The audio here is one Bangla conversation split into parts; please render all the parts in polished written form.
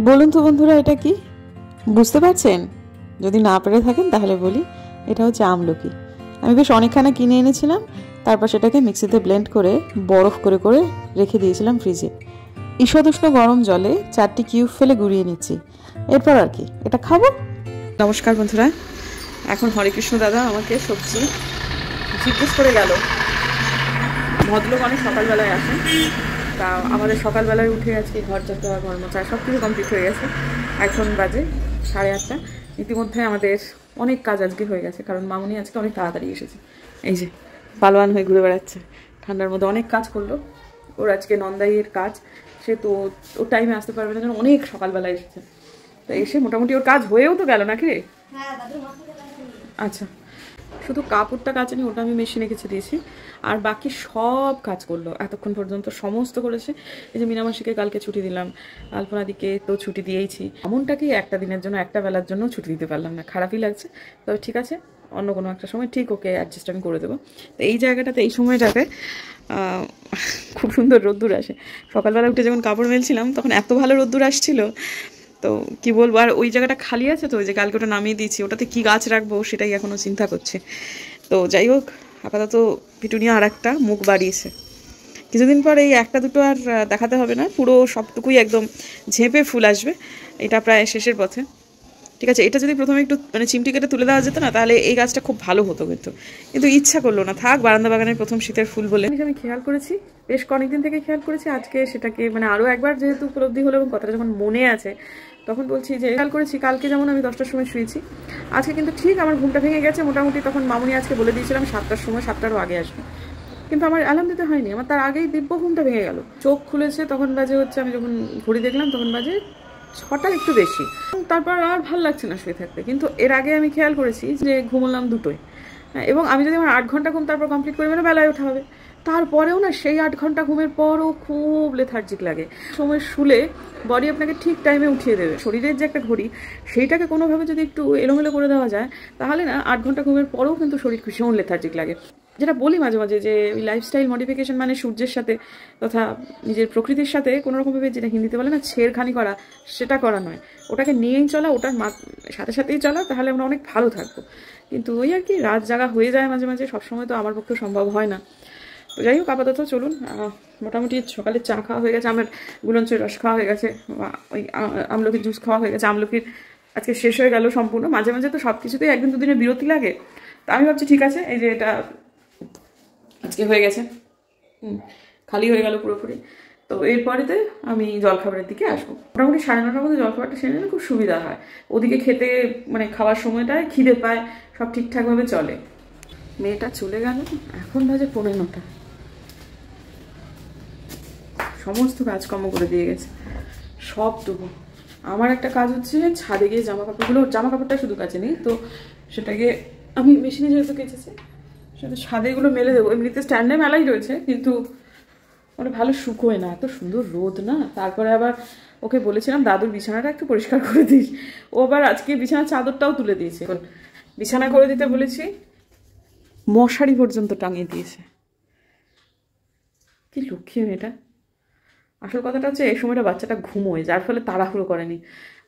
বলুন তো বন্ধুরা, এটা কি বুঝতে পারছেন? যদি না পেরে থাকেন তাহলে বলি, এটা হচ্ছে আমলকি। আমি বেশ অনেকখানা কিনে এনেছিলাম, তারপর সেটাকে মিক্সিতে ব্লেন্ড করে বরফ করে করে রেখে দিয়েছিলাম ফ্রিজে। ঈষদুষ্ণ গরম জলে 4টি কিউব ফেলে গুঁড়িয়ে নিচ্ছি। এরপর আর কি এটা খাবো। নমস্কার বন্ধুরা, এখন হরেকৃষ্ণ দাদা আমাকে সবজি জিজ্ঞেস করে গেল। ভদ্রলোক অনেক সকালবেলায় আসেন, তা আমাদের সকালবেলায় উঠে আজকে ঘর চাষা ঘর মোছা সব কিছু কমপ্লিট হয়ে গেছে। এখন বাজে 8:30। ইতিমধ্যে আমাদের অনেক কাজ আজকে হয়ে গেছে, কারণ মামুনি আজকে অনেক তাড়াতাড়ি এসেছে। এই যে পালোয়ান হয়ে ঘুরে বেড়াচ্ছে, ঠান্ডার মধ্যে অনেক কাজ করলো। ওর আজকে নন্দাইয়ের কাজ, সে তো ওর টাইমে আসতে পারবে না, যেন অনেক সকালবেলায় এসেছে। তা এসে মোটামুটি ওর কাজ হয়েও তো গেল নাকি রে? আচ্ছা, শুধু কাপড়টা কাচেনি, ওটা আমি মেশিনে কেচে দিয়েছি, আর বাকি সব কাজ করলো এতক্ষণ পর্যন্ত, সমস্ত করেছে। এই যে মিনামাসিকে কালকে ছুটি দিলাম, আলপনাদিকে তো ছুটি দিয়েইছি। এমনটাকেই একটা দিনের জন্য, একটা বেলার জন্য ছুটি দিতে পারলাম না, খারাপই লাগছে। তবে ঠিক আছে, অন্য কোনো একটা সময় ঠিক ওকে অ্যাডজাস্ট আমি করে দেবো। তো এই জায়গাটাতে, এই সময়টাতে খুব সুন্দর রোদ্দুর আসে। সকালবেলা উঠে যখন কাপড় মেলছিলাম তখন এত ভালো রোদ্দুর আসছিল, তো কি বলবো। আর ওই জায়গাটা খালি আছে, তো ওই যে কালকে ওটা নামিয়ে দিয়েছি, ওটাতে কি গাছ রাখবো সেটাই এখনও চিন্তা করছি। তো যাই হোক, আপাতত পিটুনিয়া আর একটা মুখ বাড়িয়েছে। কিছুদিন পর এই একটা দুটো আর দেখাতে হবে না, পুরো সবটুকুই একদম ঝেঁপে ফুল আসবে। এটা প্রায় শেষের পথে। ঠিক আছে, এটা যদি প্রথমে একটু চিমটি কেটে তুলে দেওয়া যেত না, তাহলে এই গাছটা খুব ভালো হতো, কিন্তু ইচ্ছা করলো না, থাক বারান্দা বাগানের প্রথম শীতের ফুল বলে। আমি খেয়াল করেছি, বেশ কয়েকদিন থেকে খেয়াল করেছি, আজকে সেটাকে আরও একবার যেহেতু উপলব্ধি হলো এবং কথাটা যখন মনে আছে তখন বলছি যে খেয়াল করেছি, কালকে যেমন আমি 10টার সময় শুয়েছি, আজকে কিন্তু ঠিক আমার ঘুমটা ভেঙে গেছে মোটামুটি। তখন মামুনি আজকে বলে দিয়েছিলাম 7টার সময়, 7টারও আগে আসবে, কিন্তু আমার অ্যালার্ম দিতে হয়নি, আমার তার আগেই দিব্য ঘুমটা ভেঙে গেল। চোখ খুলেছে তখন বাজে হচ্ছে, আমি যখন ঘড়ি দেখলাম তখন বাজে 6টার একটু বেশি। তারপর আর ভাল লাগছে না শুয়ে থাকতে। কিন্তু এর আগে আমি খেয়াল করেছি যে ঘুমোলাম 2টোয়, এবং আমি যদি আমার 8 ঘন্টা ঘুম তারপর কমপ্লিট করি, বেলায় ওঠা হবে। তারপরেও না, সেই 8 ঘন্টা ঘুমের পরও খুব লেথার্জিক লাগে। সময় শুলে বডি আপনাকে ঠিক টাইমে উঠিয়ে দেবে। শরীরের যে একটা ঘড়ি, সেইটাকে কোনোভাবে যদি একটু এলোমেলো করে দেওয়া যায়, তাহলে না 8 ঘন্টা ঘুমের পরেও কিন্তু শরীর ভীষণ লেথার্জিক লাগে। যেটা বলি মাঝে মাঝে, যে লাইফস্টাইল মডিফিকেশন মানে সূর্যের সাথে তথা নিজের প্রকৃতির সাথে কোনোরকমভাবে, যেটা হিন্দিতে বলে না ছেড়খানি করা, সেটা করা নয়। ওটাকে নিয়েই চলা, ওটার সাথে সাথেই চলা, তাহলে আমরা অনেক ভালো থাকবো। কিন্তু ওই আর কি, রাত জাগা হয়ে যায় মাঝে মাঝে, সবসময় তো আমার পক্ষে সম্ভব হয় না। তো যাই হোক, আপাতত চলুন। মোটামুটি সকালে চা খাওয়া হয়ে গেছে, আমার গুলঞ্চের রস খাওয়া হয়ে গেছে, ওই আমলকির জুস খাওয়া হয়ে গেছে। আমলকির আজকে শেষ হয়ে গেল সম্পূর্ণ। মাঝে মাঝে তো সব কিছুতেই একদিন দুদিনের বিরতি লাগে। তো আমি ভাবছি ঠিক আছে, এই যে এটা আজকে হয়ে গেছে, খালি হয়ে গেল পুরোপুরি। তো এরপরেতে আমি জলখাবারের দিকে আসবো। মোটামুটি 9:30টার মধ্যে জলখাবারটা সেরে নিলে খুব সুবিধা হয়। ওদিকে খেতে খাওয়ার সময়টায় খিদে পায়, সব ঠিকঠাকভাবে চলে। মেয়েটা চলে গেল, এখন বাজে 9:15। সমস্ত কাজকর্ম করে দিয়ে গেছে, সবটুকু। আমার একটা কাজ হচ্ছে ছাদে গিয়ে জামা কাপড়টা শুধু কাছে নেই, তো সেটাকে আমি মেশিনে যেহেতু কেচেছি, সেটা ছাদেগুলো মেলে দেবো। এমনিতে স্ট্যান্ডে মেলাই রয়েছে, কিন্তু ভালো শুকোয় না, এত সুন্দর রোদ না। তারপরে আবার ওকে বলেছিলাম দাদুর বিছানাটা একটু পরিষ্কার করে দিস, ও আবার আজকে বিছানার চাদরটাও তুলে দিয়েছে। বিছানা করে দিতে বলেছি, মশারি পর্যন্ত টাঙিয়ে দিয়েছে। কি লক্ষ্মী মেয়েটা। আসল কথাটা হচ্ছে, এই সময়টা বাচ্চাটা ঘুমোয়, যার ফলে তাড়াহুড়ো করেনি।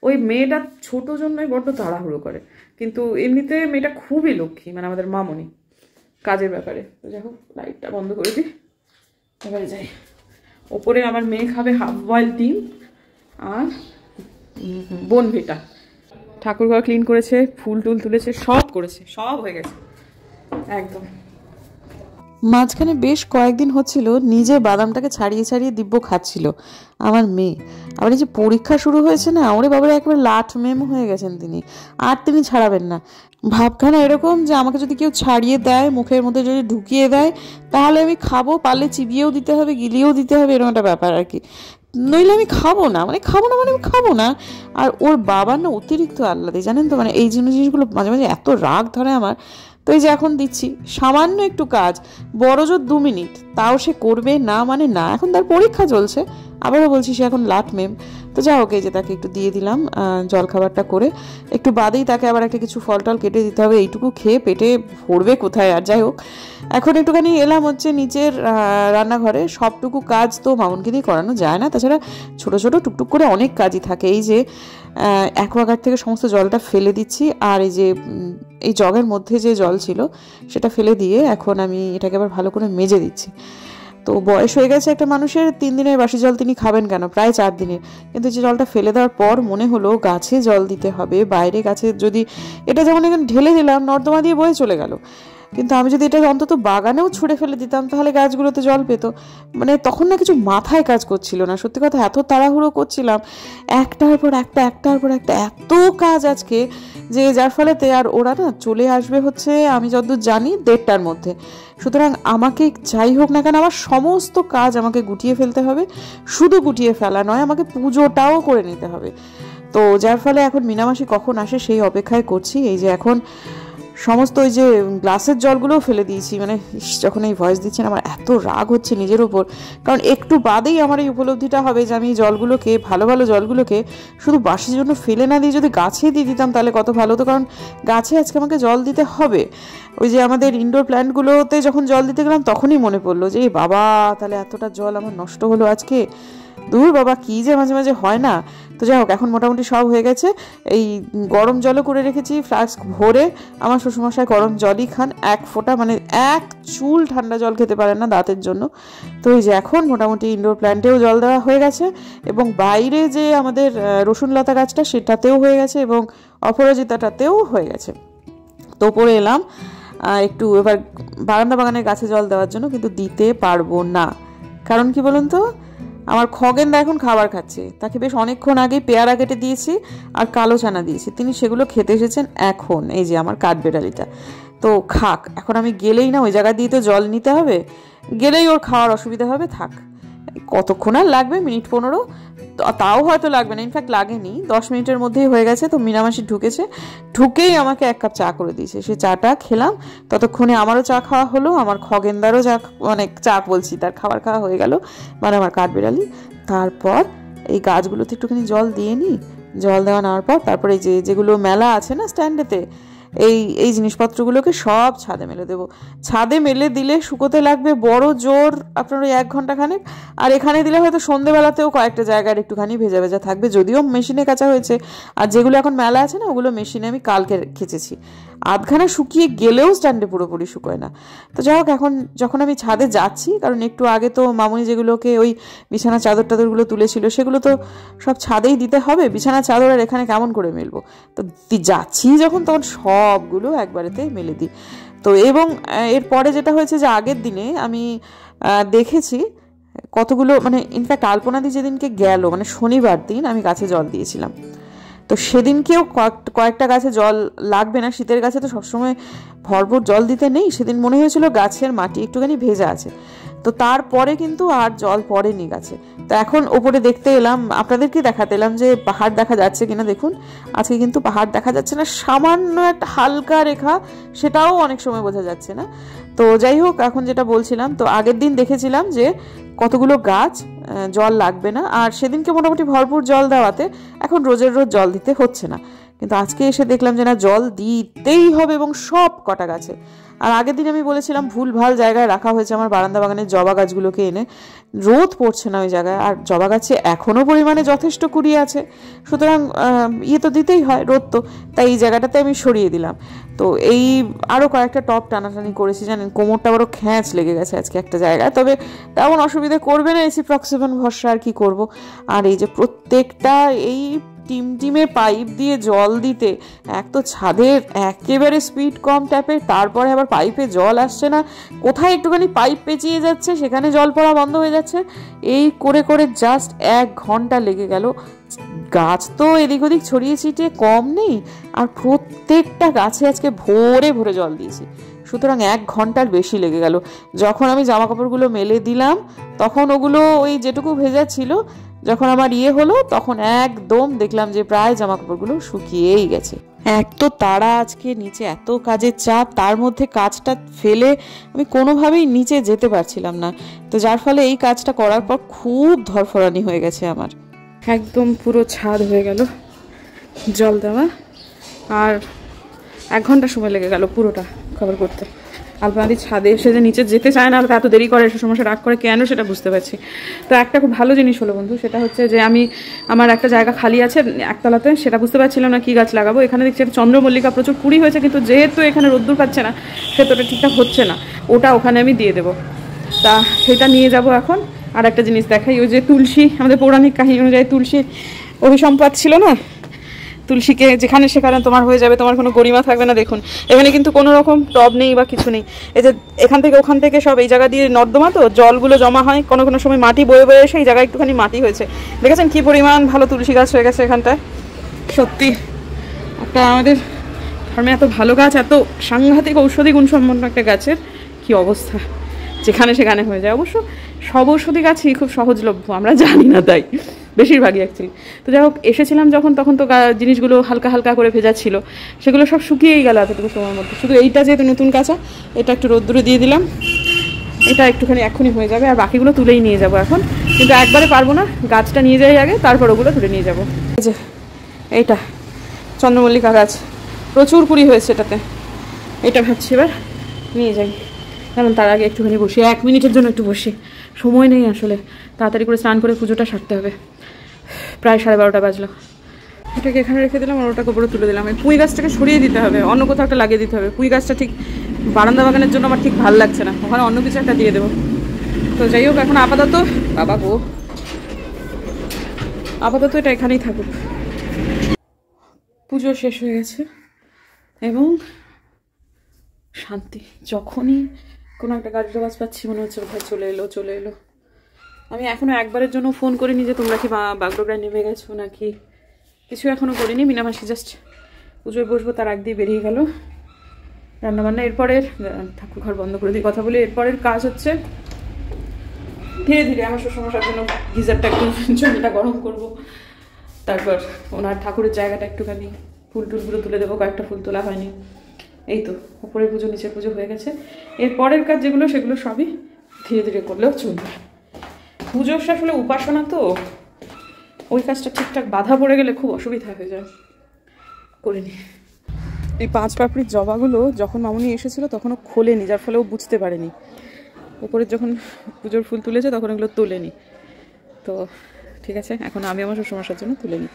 ওই মেয়েটা ছোটো জন্যই বড্ড তাড়াহুড়ো করে, কিন্তু এমনিতে মেয়েটা খুবই লক্ষ্মী, আমাদের মামনি কাজের ব্যাপারে। তো যাই হোক, লাইটটা বন্ধ করে দিই, এবারে যাই। ওপরে আমার মেয়ে খাবে হাফ বয়েল ডিম আর বোনভিটা। ঠাকুরঘর ক্লিন করেছে, ফুল টুল তুলেছে, সব করেছে, সব হয়ে গেছে একদম। মাঝখানে বেশ কয়েকদিন হচ্ছিল নিজে বাদামটাকে ছাড়িয়ে ছাড়িয়ে দিব্য খাচ্ছিল আমার মেয়ে। আবার এই যে পরীক্ষা শুরু হয়েছে না, ওরে বাবারে একেবারে লাট মেম হয়ে গেছেন তিনি, আর তিনি ছাড়াবেন না। ভাবখানা এরকম যে আমাকে যদি কেউ ছাড়িয়ে দেয়, মুখের মধ্যে যদি ঢুকিয়ে দেয়, তাহলে আমি খাবো, পারলে চিবিয়েও দিতে হবে, গিলিয়েও দিতে হবে, এরকম একটা ব্যাপার আর কি। নইলে আমি খাবো না, আমি খাবো না। আর ওর বাবার না অতিরিক্ত আহ্লাদে, জানেন তো, এই জিনিসগুলো মাঝে মাঝে এত রাগ ধরে আমার। তো এই যে এখন দিচ্ছি সামান্য একটু কাজ, বড় জোর 2 মিনিট, তাও সে করবে না, না। এখন তার পরীক্ষা চলছে, আবারও বলছি সে এখন লাট মেম। তো যা হোক, এই যে তাকে একটু দিয়ে দিলাম জলখাবারটা করে। একটু বাদেই তাকে আবার একটা কিছু ফল টল কেটে দিতে হবে, এইটুকু খেয়ে পেটে ভরবে কোথায়। আর যাই হোক, এখন একটুখানি এলাম হচ্ছে নিচের রান্নাঘরে। সবটুকু কাজ তো মামুনকে দিয়ে করানো যায় না, তাছাড়া ছোটো ছোটো টুকটুক করে অনেক কাজই থাকে। এই যে অ্যাকোয়াগার্ড থেকে সমস্ত জলটা ফেলে দিচ্ছি, আর এই যে এই জগের মধ্যে যে জল ছিল সেটা ফেলে দিয়ে এখন আমি এটাকে আবার ভালো করে মেজে দিচ্ছি। তো বয়স হয়ে গেছে একটা মানুষের, 3 দিনের বাসি জল তিনি খাবেন কেন, প্রায় 4 দিনের। কিন্তু যে জলটা ফেলে দেওয়ার পর মনে হলো গাছে জল দিতে হবে। বাইরে গাছে যদি এটা যেমন এখানে ঢেলে দিলাম, নর্দমা দিয়ে বয়ে চলে গেল, কিন্তু আমি যদি এটা অন্তত বাগানেও ছুঁড়ে ফেলে দিতাম তাহলে গাছগুলোতে জল পেত। মানে তখন না কিছু মাথায় কাজ করছিল না, সত্যি কথা। এত তাড়াহুড়ো করছিলাম, একটার পর একটা এত কাজ আজকে, যে যার ফলেতে আর ওরা না চলে আসবে হচ্ছে আমি যতদূর জানি 1:30টার মধ্যে। সুতরাং আমাকে যাই হোক না কেন আমার সমস্ত কাজ আমাকে গুটিয়ে ফেলতে হবে। শুধু গুটিয়ে ফেলা নয়, আমাকে পুজোটাও করে নিতে হবে। তো যার ফলে এখন মিনামাসি কখন আসে সেই অপেক্ষায় করছি। এই যে এখন সমস্ত ওই যে গ্লাসের জলগুলোও ফেলে দিয়েছি। মানে যখন এই ভয়েস দিচ্ছেন আমার এত রাগ হচ্ছে নিজের ওপর, কারণ একটু বাদেই আমার এই উপলব্ধিটা হবে যে আমি জলগুলোকে, ভালো ভালো জলগুলোকে শুধু বাসির জন্য ফেলে না দিয়ে যদি গাছে দিয়ে দিতাম তাহলে কত ভালো হতো। কারণ গাছে আজকে আমাকে জল দিতে হবে। ওই যে আমাদের ইনডোর প্ল্যান্টগুলোতে যখন জল দিতে গেলাম তখনই মনে পড়লো যে বাবা, তাহলে এতটা জল আমার নষ্ট হলো আজকে। দূর বাবা, কী যে মাঝে মাঝে হয় না। তো যাই হোক, এখন মোটামুটি সব হয়ে গেছে। এই গরম জলও করে রেখেছি ফ্লাস্ক ভরে। আমার শ্বশুরমশাই গরম জলই খান, এক ফোঁটা মানে এক চুল ঠান্ডা জল খেতে পারেন না দাঁতের জন্য। তো এই যে এখন মোটামুটি ইনডোর প্ল্যান্টেও জল দেওয়া হয়ে গেছে, এবং বাইরে যে আমাদের রসুন লতা গাছটা সেটাতেও হয়ে গেছে, এবং অপরাজিতাটাতেও হয়ে গেছে। তো ওপরে এলাম একটু এবার বারান্দা বাগানের গাছে জল দেওয়ার জন্য, কিন্তু দিতে পারবো না। কারণ কি বলুন তো, আমার খগেনদা এখন খাবার খাচ্ছে। তাকে বেশ অনেকক্ষণ আগেই পেয়ারা কেটে দিয়েছি আর কালো চানা দিয়েছি, তিনি সেগুলো খেতে এসেছেন এখন। এই যে আমার কাঠবেড়ালিটা তো খাক, এখন আমি গেলেই না ওই জায়গা দিয়ে তো জল নিতে হবে, গেলেই ওর খাওয়ার অসুবিধা হবে। থাক, কতক্ষণ আর লাগবে, মিনিট 15, তাও হয়তো লাগবে না, ইনফ্যাক্ট লাগেনি, 10 মিনিটের মধ্যেই হয়ে গেছে। তো মিনামাসি ঢুকেছে, ঢুকেই আমাকে 1 কাপ চা করে দিয়েছে। সে চাটা খেলাম, ততক্ষণে আমারও চা খাওয়া হলো, আমার খগেনদারও চা, মানে চা বলছি, তার খাবার খাওয়া হয়ে গেল, মানে আমার কাঠবেড়ালি। তারপর এই গাছগুলোতে একটুখানি জল দিয়ে নিই। জল দেওয়া নেওয়ার পর তারপরে এই যেগুলো মেলা আছে না স্ট্যান্ডেতে, এই জিনিসপত্রগুলোকে সব ছাদে মেলে দেবো। ছাদে মেলে দিলে শুকোতে লাগবে বড় জোর আপনার ওই 1 ঘন্টা খানেক। আর এখানে দিলে হয়তো সন্ধেবেলাতেও কয়েকটা জায়গায় একটুখানি ভেজা ভেজা থাকবে, যদিও মেশিনে কাচা হয়েছে। আর যেগুলো এখন মেলা আছে না, ওগুলো মেশিনে আমি কালকে খেচেছি। আধখানা শুকিয়ে গেলেও স্ট্যান্ডে পুরোপুরি শুকোয় না। তো যাই হোক, এখন যখন আমি ছাদে যাচ্ছি, কারণ একটু আগে তো মামুনি যেগুলোকে ওই বিছানা চাদর টাদরগুলো তুলেছিল সেগুলো তো সব ছাদেই দিতে হবে। বিছানা চাদর আর এখানে কেমন করে মেলবো, তো যাচ্ছি যখন তখন সবগুলো একবারেতে মেলে দিই। তো এবং এরপরে যেটা হয়েছে যে আগের দিনে আমি দেখেছি কতগুলো, মানে ইনফ্যাক্ট আলপনাদি যেদিনকে গেল, মানে শনিবার দিন আমি গাছে জল দিয়েছিলাম। তো সেদিনকেও কয়েকটা গাছে জল লাগবে না, শীতের গাছে তো সবসময় ভরপুর জল দিতে নেই। সেদিন মনে হয়েছিল গাছের মাটি একটুখানি ভেজা আছে, তো তারপরে কিন্তু আর জল পড়েনি গাছে। তো এখন ওপরে দেখতে এলাম, আপনাদেরকে দেখাতে এলাম যে পাহাড় দেখা যাচ্ছে কিনা দেখুন। আজকে কিন্তু পাহাড় দেখা যাচ্ছে না, সামান্য একটা হালকা রেখা, সেটাও অনেক সময় বোঝা যাচ্ছে না। তো যাই হোক, এখন যেটা বলছিলাম, তো আগের দিন দেখেছিলাম যে কতগুলো গাছ জল লাগবে না, আর সেদিনকে মোটামুটি ভরপুর জল দেওয়াতে এখন রোজের রোজ জল দিতে হচ্ছে না। কিন্তু আজকে এসে দেখলাম যে না, জল দিতেই হবে, এবং সব কটা গাছে। আর আগের দিন আমি বলেছিলাম ভুল ভাল জায়গায় রাখা হয়েছে আমার বারান্দা বাগানের জবা গাছগুলোকে এনে, রোদ পড়ছে না ওই জায়গায়, আর জবা গাছে এখনও পরিমাণে যথেষ্ট কুড়ি আছে, সুতরাং ইয়ে তো দিতেই হয় রোদ, তো তাই এই জায়গাটাতে আমি সরিয়ে দিলাম। তো এই আরও কয়েকটা টপ টানাটানি করেছি, জানেন কোমরটা বড় খ্যাঁচ লেগে গেছে আজকে একটা জায়গায়, তবে তেমন অসুবিধে করবে না, এসি প্রক্সিবন ভরসা, আর কি করব। আর এই যে প্রত্যেকটা এই টিমের পাইপ দিয়ে জল দিতে, এক তো ছাদের একেবারে স্পিড কম ট্যাপে, তারপরে আবার পাইপে জল আসছে না, কোথায় একটুখানি পাইপ পেঁচিয়ে যাচ্ছে সেখানে জল পড়া বন্ধ হয়ে যাচ্ছে, এই করে করে জাস্ট 1 ঘন্টা লেগে গেল। গাছ তো এদিক ওদিক ছড়িয়ে ছিটিয়ে কম নেই, আর প্রত্যেকটা গাছে আজকে ভরে ভরে জল দিয়েছি, সুতরাং 1 ঘন্টার বেশি লেগে গেল। যখন আমি জামা কাপড়গুলো মেলে দিলাম তখন ওগুলো ওই যেটুকু ভেজা ছিল যখন আমার হলো তখন একদম দেখলাম যে প্রায় জামা কাপড়গুলো শুকিয়েই গেছে। এক তো তারা আজকে নিচে এত কাজের চাপ, তার মধ্যে কাজটা ফেলে আমি কোনোভাবেই নিচে যেতে পারছিলাম না, তো যার ফলে এই কাজটা করার পর খুব ধরফরানি হয়ে গেছে আমার। একদম পুরো ছাদ হয়ে গেল জল দেওয়া, আর 1 ঘন্টা সময় লেগে গেল পুরোটা কভার করতে। আলপনাদি ছাদে এসে যে নিচে যেতে চায় না, এত দেরি করে, এসে সমস্যা রাগ করে কেন সেটা বুঝতে পারছি। তো একটা খুব ভালো জিনিস হলো বন্ধু, সেটা হচ্ছে যে আমার একটা জায়গা খালি আছে একতলাতে, সেটা বুঝতে পারছিলাম না কি গাছ লাগাবো। এখানে দেখছি একটা চন্দ্রমল্লিকা প্রচুর কুড়ি হয়েছে, কিন্তু যেহেতু এখানে রোদ্দুর পাচ্ছে না সেহেতু ওটা ঠিকঠাক হচ্ছে না, ওটা ওখানে আমি দিয়ে দেবো। তা সেটা নিয়ে যাব এখন। আর একটা জিনিস দেখাই, ওই যে তুলসী, আমাদের পৌরাণিক কাহিনী অনুযায়ী তুলসীর অভিসম্পাত ছিল না, তুলসীকে যেখানে সেখানে তোমার হয়ে যাবে, তোমার কোনো গরিমা থাকবে না। দেখুন এখানে কিন্তু কোনো রকম টব নেই বা কিছু নেই, এই যে এখান থেকে ওখান থেকে সব এই জায়গা দিয়ে নর্দমা, তো জলগুলো জমা হয়, কোনো কোনো সময় মাটি বয়ে বয়ে এসে এই জায়গায় একটুখানি মাটি হয়েছে। দেখেছেন কি পরিমাণ ভালো তুলসী গাছ হয়ে গেছে এখানটায়। সত্যি একটা আমাদের ধর্মে এত ভালো গাছ, এত সাংঘাতিক ঔষধি গুণসম্পন্ন একটা গাছের কি অবস্থা, যেখানে সেখানে হয়ে যায়। অবশ্য সব ঔষধি গাছই খুব সহজলভ্য, আমরা জানি না তাই বেশিরভাগই অ্যাকচুয়ালি। তো যাই হোক, এসেছিলাম যখন তখন তো জিনিসগুলো হালকা হালকা করে ভেজা ছিল, সেগুলো সব শুকিয়েই গেল এতটুকু সময়ের মধ্যে। শুধু এইটা যেহেতু নতুন কাঁচা, এটা একটু রোদ্দুরে দিয়ে দিলাম, এটা একটুখানি এক্ষুনি হয়ে যাবে, আর বাকিগুলো তুলেই নিয়ে যাব এখন। কিন্তু একবারে পারবো না, গাছটা নিয়ে যাই আগে, তারপর ওগুলো তুলে নিয়ে যাবো। এই যে এইটা চন্দ্রমল্লিকা গাছ, প্রচুর কুড়ি হয়েছে এটাতে, এটা ভাবছি এবার নিয়ে যাই। কারণ তার আগে একটুখানি বসি, 1 মিনিটের জন্য একটু বসি, সময় নেই আসলে, তাড়াতাড়ি করে স্নান করে পুজোটা সারতে হবে। প্রায় 12:30 বাজলো। এটাকে এখানে রেখে দিলাম, আর ওটাকে উপরে তুলে দিলাম। এই পুঁই গাছটাকে সরিয়ে দিতে হবে, অন্য কোথাও একটা লাগিয়ে দিতে হবে। পুঁই গাছটা ঠিক বারান্দা বাগানের জন্য আমার ঠিক ভালো লাগছে না, ওখানে অন্য কিছু একটা দিয়ে দেবো। তো যাই হোক, এখন আপাতত বাবা গো, আপাতত এটা এখানেই থাকুক। পুজো শেষ হয়ে গেছে এবং শান্তি। যখনই কোনো একটা গাড়ির আওয়াজ পাচ্ছি মনে হচ্ছে কোথায় চলে এলো চলে এলো। আমি এখনও একবারের জন্য ফোন করিনি যে তোমরা কি বাগডোগরায় নেমে গেছো নাকি, কিছু এখনও করিনি। মিনামাসি জাস্ট পুজোয় বসবো তার আগ দিয়ে বেরিয়ে গেল রান্নাবান্না। এরপরের ঠাকুর ঘর বন্ধ করে দিয়ে কথা বলি, এরপরের কাজ হচ্ছে ধীরে ধীরে আমার শ্বশুরমশার জন্য গিজারটা একটু জলটা গরম করবো, তারপর ওনার ঠাকুরের জায়গাটা একটুখানি ফুল টুলগুলো তুলে দেবো, কয়েকটা ফুল তোলা হয়নি। এই তো উপরের পুজো নিচের পুজো হয়ে গেছে। এর পরের কাজ যেগুলো সেগুলো সবই ধীরে ধীরে করলেও চলবে। পুজোর আসলে উপাসনা তো, ওই কাজটা ঠিকঠাক বাধা পড়ে গেলে খুব অসুবিধা হয়ে যায়, করিনি। এই 5 পাপড়ির জবাগুলো যখন মামুনি এসেছিল তখনও খোলেনি, যার ফলে ও বুঝতে পারেনি। উপরে যখন পুজোর ফুল তুলেছে তখন এগুলো তোলেনি। তো ঠিক আছে, এখন আমি আমার শ্বশুরমশার জন্য তুলে নিই।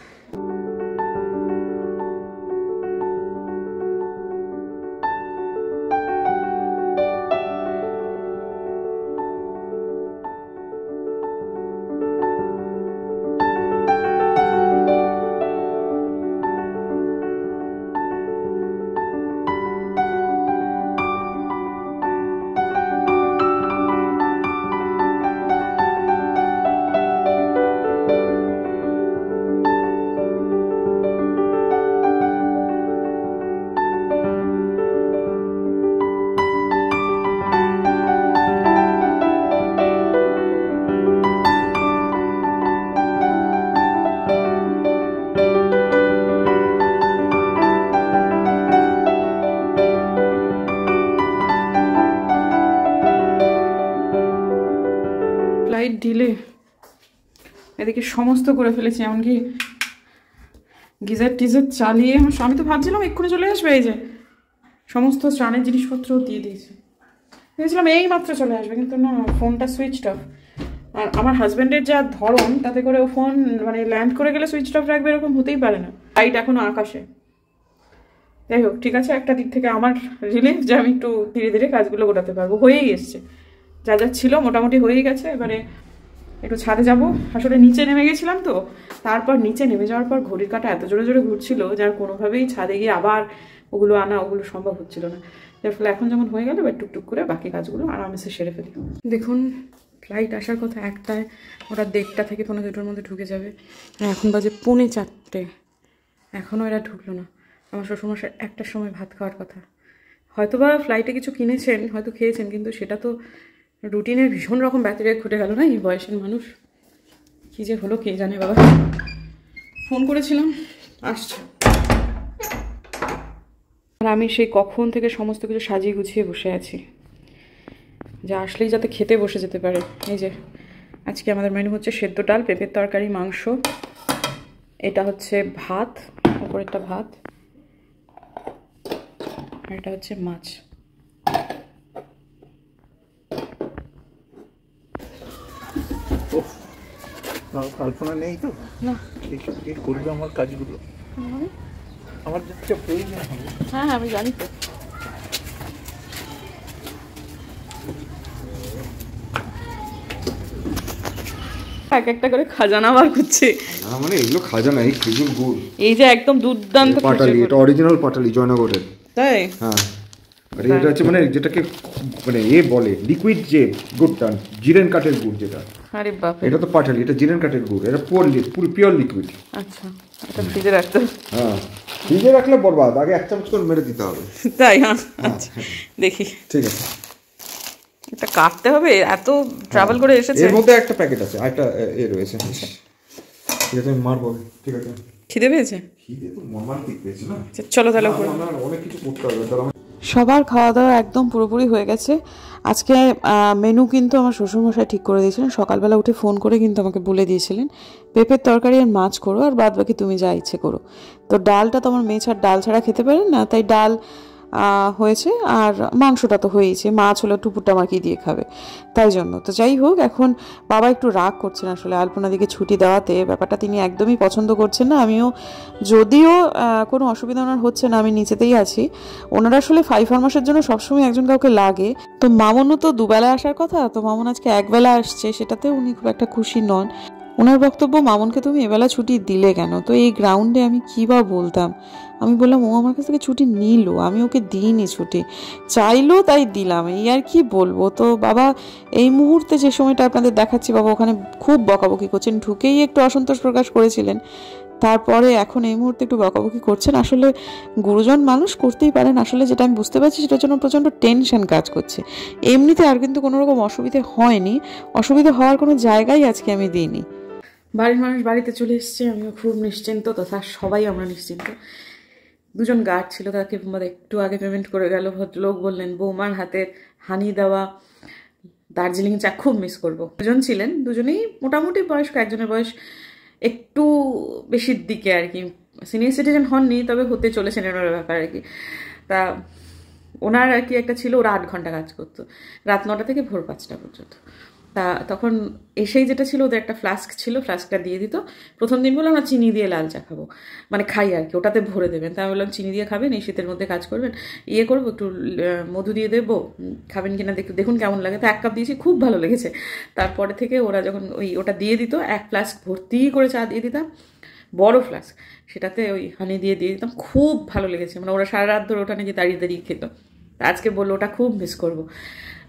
ফ্লাইট ডিলে, এদিকে সমস্ত করে ফেলেছি, এমনকি গিজার টিজার চালিয়ে আমি তো ভাবছিলাম এক্ষুনি চলে আসবে, এই যে সমস্ত স্নানের জিনিসপত্রও দিয়ে দিয়েছে, ভেবেছিলাম এই মাত্র চলে আসবে, কিন্তু না, ফোনটা সুইচড অফ। আর আমার হাজব্যান্ডের যা ধরন, তাতে করে ও ফোন মানে ল্যান্ড করে গেলে সুইচড অফ রাখবে, এরকম হতেই পারে না। লাইট এখনো আকাশে। যাই হোক, ঠিক আছে, একটা দিক থেকে আমার রিলিফ যে আমি একটু ধীরে ধীরে কাজগুলো গোটাতে পারবো। হয়েই এসছে, যা যা ছিল মোটামুটি হয়েই গেছে। এবারে একটু ছাদে যাব, আসলে নিচে নেমে গেছিলাম তো, তারপর নিচে নেমে যাওয়ার পর ঘড়ির কাঁটা এত জোরে জোরে ঘুরছিল যার কোনোভাবেই ছাদে গিয়ে আবার ওগুলো আনা ওগুলো সম্ভব হচ্ছিল না, যার ফলে এখন যেমন হয়ে গেল এবার টুকটুক করে বাকি কাজগুলো আরামসে সেরে ফেলি। দেখুন, ফ্লাইট আসার কথা 1টায়, ওরা 1:30 থেকে 1:45-র মধ্যে ঢুকে যাবে, আর এখন বাজে 3:45, এখনও এরা ঢুকলো না। আমার শ্বশুরমশাই 1টার সময় ভাত খাওয়ার কথা, হয়তো বা ফ্লাইটে কিছু কিনেছেন, হয়তো খেয়েছেন, কিন্তু সেটা তো রুটিনের ভীষণ রকম ব্যতিরেক ঘটে গেল না এই বয়সের মানুষ। কী যে হলো কে জানে বাবা। ফোন করেছিলাম, আসছে। আর আমি সেই কখন থেকে সমস্ত কিছু সাজিয়ে গুছিয়ে বসে আছি, যা আসলেই যাতে খেতে বসে যেতে পারে। এই যে আজকে আমাদের মেনু হচ্ছে সেদ্ধ ডাল, পেঁপের তরকারি, মাংস, এটা হচ্ছে ভাত, উপরেরটা ভাত, আর এটা হচ্ছে মাছ। কল্পনা নেই তো না কে করবে আমার কাজগুলো, আমার যা প্রয়োজন হবে। হ্যাঁ আমি জানি তো। এক একটা করে খাজানা বার করছে। না মানে এগুলো খাজানা, এই খেজুর গুড়, এই যে একদম দুর্দান্ত পাটালি, এটা অরিজিনাল পাটালি জয়নগরের। তাই? হ্যাঁ, আর এটা হচ্ছে মানে যেটাকে মানে বলে লিকুইড যে গুড়টা, জিরেন কাঠের গুড় যেটা। আরে বাপ, এটা তো পাটালি, এটা জিরেন কাঠের গুড়, এটা পুরো পিওর লিকুইড। আচ্ছা, এটা ফ্রিজে রাখতে হবে। হ্যাঁ, ফ্রিজে রাখলে বরবাদ, আগে 1 চামচ করে মেরে দিতে হবে। তাই? হ্যাঁ আচ্ছা, দেখি। ঠিক আছে, এটা কাটতে হবে, এত ট্রাভেল করে এসেছে। এর মধ্যে একটা প্যাকেট আছে, একটা রয়েছে। ঠিক আছে, আমি মারবো। ঠিক আছে, খিদে পেয়েছে? খিদে তো মর্মান্তিক পেয়েছে না। চলো তাহলে। আমার অনেক কিছু করতে হবে। সবার খাওয়া দাওয়া একদম পুরোপুরি হয়ে গেছে। আজকে মেনু কিন্তু আমার শ্বশুরমশাই ঠিক করে দিয়েছিলেন, সকালবেলা উঠে ফোন করে কিন্তু আমাকে বলে দিয়েছিলেন পেঁপের তরকারি আর মাছ করো, আর বাদ বাকি তুমি যা ইচ্ছে করো। তো ডালটা তো আমার মেয়ে ছাড়া ডাল ছাড়া খেতে পারেন না, তাই ডাল হয়েছে, আর মাংসটা তো হয়েছে, মাছ হলো টুপুরটা আমার কি দিয়ে খাবে, তাই জন্য। তো যাই হোক, এখন বাবা একটু রাগ করছেন আসলে আলপনাদিকে ছুটি দেওয়াতে, ব্যাপারটা তিনি একদমই পছন্দ করছেন না। আমিও, যদিও কোনো অসুবিধা ওনার হচ্ছে না, আমি নিচেতেই আছি। ওনারা আসলে 5 মাসের জন্য সবসময় একজন কাউকে লাগে। তো মামুনও তো দুবেলা আসার কথা, তো মামুন আজকে একবেলা আসছে, সেটাতে উনি খুব একটা খুশি নন। ওনার বক্তব্য, মামুনকে তুমি এবেলা ছুটি দিলে কেন? তো এই গ্রাউন্ডে আমি কী বা বলতাম? আমি বললাম ও আমার কাছ থেকে ছুটি নিল, আমি ওকে দিইনি ছুটি, চাইলো তাই দিলাম, এই আর কি বলবো। তো বাবা এই মুহূর্তে যে সময়টা আপনাদের দেখাচ্ছি, বাবা ওখানে খুব বকাবকি করছেন, ঢুকেই একটু অসন্তোষ প্রকাশ করেছিলেন, তারপরে এখন এই মুহূর্তে একটু বকাবকি করছেন। আসলে গুরুজন মানুষ, করতেই পারেন। আসলে যেটা আমি বুঝতে পারছি, সেটার জন্য প্রচণ্ড টেনশন কাজ করছে। এমনিতে আর কিন্তু কোনো রকম অসুবিধে হয়নি, অসুবিধে হওয়ার কোনো জায়গায় আজকে আমি দিইনি। বাড়ির মানুষ বাড়িতে চলে এসছে, আমিও খুব নিশ্চিন্ত, তথা সবাই আমরা নিশ্চিন্ত। 2জন গার্ড ছিল, তাকে একটু আগে পেমেন্ট করে গেল। ভদ্রলোক বললেন বৌমার হাতের হানি দেওয়া দার্জিলিং চা খুব মিস করবো। 2জন ছিলেন, 2জনেই মোটামুটি বয়স্ক, একজনের বয়স একটু বেশির দিকে আর কি, সিনিয়র সিটিজেন হননি, তবে হতে চলেছেন এনার ব্যাপার আর কি। তা ওনার আর কি একটা ছিল, ওরা 8 ঘন্টা কাজ করতো, রাত 9টা থেকে ভোর 5টা পর্যন্ত। তা তখন এসেই যেটা ছিল, ওদের একটা ফ্লাস্ক ছিল, ফ্লাস্কটা দিয়ে দিত। প্রথম দিন বললাম আমরা চিনি দিয়ে লাল চা খাবো, মানে খাই আর কি, ওটাতে ভরে দেবেন। তা আমি বললাম চিনি দিয়ে খাবেন, এই শীতের মধ্যে কাজ করবেন, ইয়ে করবো, একটু মধু দিয়ে দেবো, খাবেন কিনা দেখুন কেমন লাগে। তো 1 কাপ দিয়েছি, খুব ভালো লেগেছে। তারপরে থেকে ওরা যখন ওটা দিয়ে দিত, 1 ফ্লাস্ক ভর্তি করে চা দিয়ে দিতাম, বড় ফ্লাস্ক, সেটাতে ওই হানি দিয়ে দিতাম, খুব ভালো লেগেছে। মানে ওরা সারা রাত ধরে ওটা নাকি দাঁড়িয়ে দাঁড়িয়ে খেত। আজকে বললো ওটা খুব মিস করবো।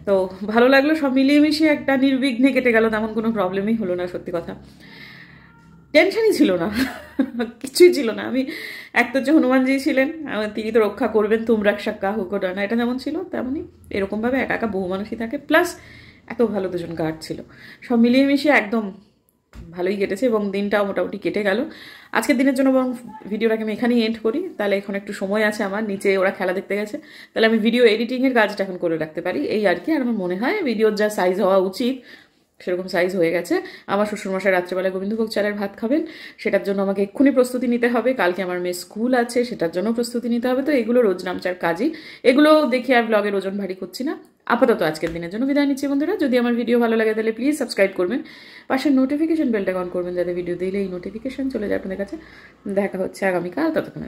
তো ভালো লাগলো, সব মিলিয়ে মিশিয়ে একটা নির্বিঘ্নে কেটে গেল, তেমন কোনো প্রবলেমই হলো না। সত্যি কথা, টেনশনই ছিল না, কিছুই ছিল না। আমি এক তো যে হনুমানজি ছিলেন, তিনি তো রক্ষা করবেন, তোমরা সাক্কা হুকো ডানা, এটা যেমন ছিল তেমনই এরকমভাবে একা একা বহু মানুষই থাকে, প্লাস এত ভালো 2জন গার্ড ছিল, সব মিলিয়ে মিশিয়ে একদম ভালোই কেটেছে এবং দিনটাও মোটামুটি কেটে গেল। আজকের দিনের জন্য বরং ভিডিওটাকে আমি এখানেই এন্ড করি, তাহলে এখন একটু সময় আছে আমার, নিচে ওরা খেলা দেখতে গেছে, তাহলে আমি ভিডিও এডিটিংয়ের কাজটা এখন করে রাখতে পারি, এই আর কি। আর আমার মনে হয় ভিডিওর যা সাইজ হওয়া উচিত সেরকম সাইজ হয়ে গেছে। আমার শ্বশুরমশাই রাত্রেবেলায় গোবিন্দভোগ চালের ভাত খাবেন, সেটার জন্য আমাকে এক্ষুনি প্রস্তুতি নিতে হবে। কালকে আমার মেয়ে স্কুল আছে, সেটার জন্য প্রস্তুতি নিতে হবে। তো এগুলো রোজ নামচার কাজই, এগুলো দেখি আর ব্লগের ওজন ভারী করছি না। আপাতত আজকের দিনের জন্য বিদায় নিচ্ছি বন্ধুরা। যদি আমার ভিডিও ভালো লাগে তাহলে প্লিজ সাবস্ক্রাইব করবেন, পাশের নোটিফিকেশন বেলটা অন করবেন, যাতে ভিডিও দিলে এই নোটিফিকেশন চলে যায় আপনাদের কাছে। দেখা হচ্ছে আগামীকাল, ততক্ষণ